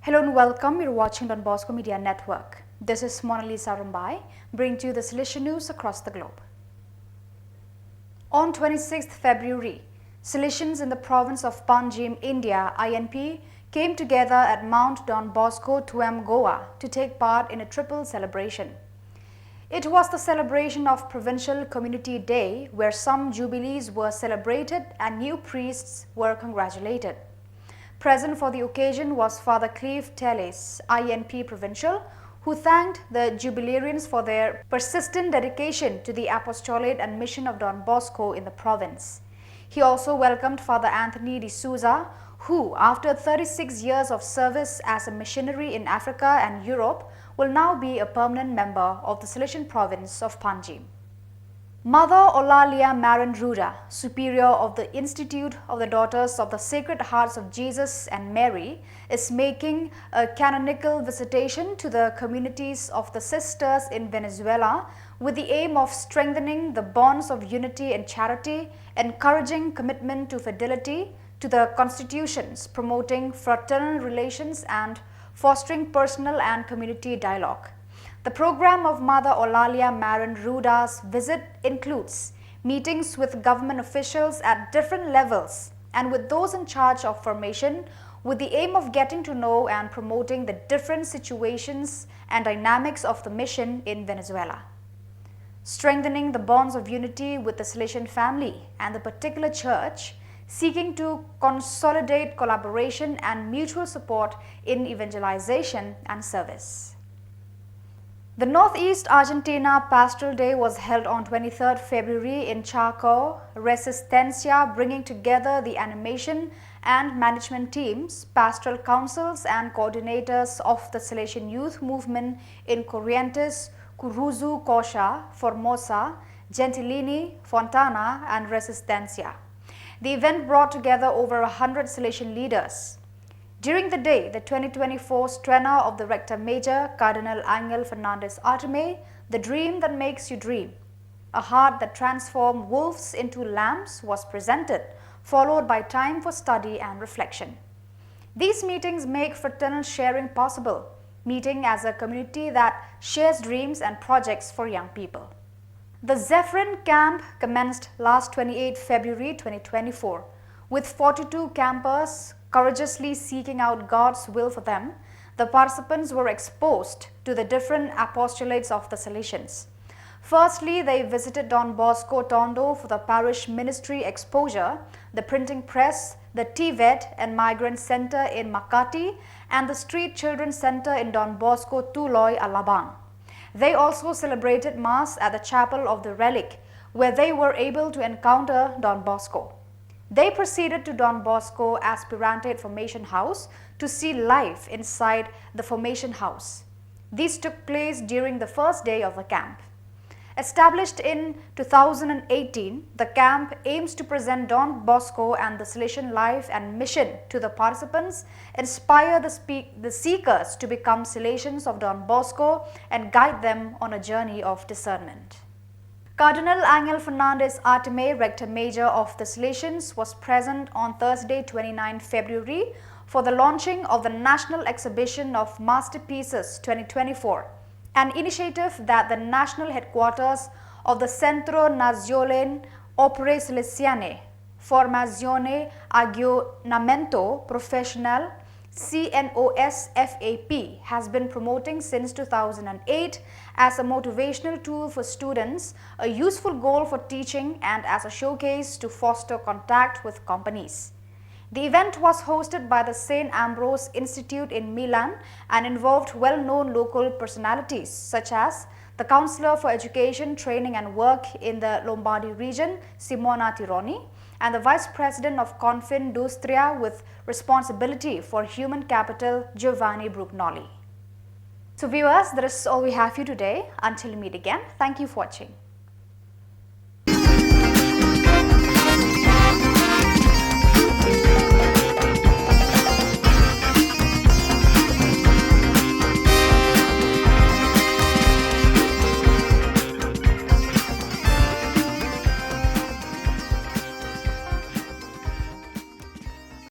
Hello and welcome. You're watching Donbosco Media Network. This is Monalisa Rumbai, bringing to you the Salesian news across the globe. On 26th February, Salesians in the province of Panjim, India, INP, came together at Mount Don Bosco, Tuam, Goa to take part in a triple celebration. It was the celebration of Provincial Community Day, where some jubilees were celebrated and new priests were congratulated. Present for the occasion was Father Cleve Teles, INP Provincial, who thanked the jubilarians for their persistent dedication to the apostolate and mission of Don Bosco in the province. He also welcomed Father Anthony D'Souza, who, after 36 years of service as a missionary in Africa and Europe, will now be a permanent member of the Salesian province of Panjim. Mother Eulalia Marin Ruda, Superior of the Institute of the Daughters of the Sacred Hearts of Jesus and Mary, is making a canonical visitation to the communities of the sisters in Venezuela with the aim of strengthening the bonds of unity and charity, encouraging commitment to fidelity to the constitutions, promoting fraternal relations and fostering personal and community dialogue. The program of Mother Eulalia Marin Ruda's visit includes meetings with government officials at different levels and with those in charge of formation, with the aim of getting to know and promoting the different situations and dynamics of the mission in Venezuela. Strengthening the bonds of unity with the Salesian family and the particular church, seeking to consolidate collaboration and mutual support in evangelization and service. The Northeast Argentina Pastoral Day was held on 23rd February in Chaco, Resistencia, bringing together the animation and management teams, pastoral councils and coordinators of the Salesian youth movement in Corrientes, Curuzu, Cocha, Formosa, Gentilini, Fontana and Resistencia. The event brought together over 100 Salesian leaders. During the day, the 2024 Strenna of the Rector Major, Cardinal Angel Fernandez Artime, The Dream That Makes You Dream, A Heart That Transformed Wolves into Lambs, was presented, followed by time for study and reflection. These meetings make fraternal sharing possible, meeting as a community that shares dreams and projects for young people. The Zephyrin Camp commenced last 28 February 2024, with 42 campers courageously seeking out God's will for them. The participants were exposed to the different apostolates of the Salesians. Firstly, they visited Don Bosco Tondo for the parish ministry exposure, the printing press, the TVET and migrant center in Makati, and the street children's center in Don Bosco Tuloy, Alabang. They also celebrated Mass at the Chapel of the Relic, where they were able to encounter Don Bosco. They proceeded to Don Bosco Aspirante Formation House to see life inside the formation house. These took place during the first day of the camp. Established in 2018, the camp aims to present Don Bosco and the Salesian life and mission to the participants, inspire the seekers to become Salesians of Don Bosco, and guide them on a journey of discernment. Cardinal Angel Fernandez Artime, Rector Major of the Salesians, was present on Thursday 29 February for the launching of the National Exhibition of Masterpieces 2024, an initiative that the national headquarters of the Centro Nazionale Opere Salesiane Formazione Aggiornamento Professional CNOSFAP has been promoting since 2008 as a motivational tool for students, a useful goal for teaching, and as a showcase to foster contact with companies. The event was hosted by the St. Ambrose Institute in Milan and involved well-known local personalities such as the Counselor for Education, Training and Work in the Lombardy region, Simona Tironi, and the Vice President of Confindustria with responsibility for human capital, Giovanni Brugnoli. So viewers, that is all we have for you today. Until we meet again, thank you for watching.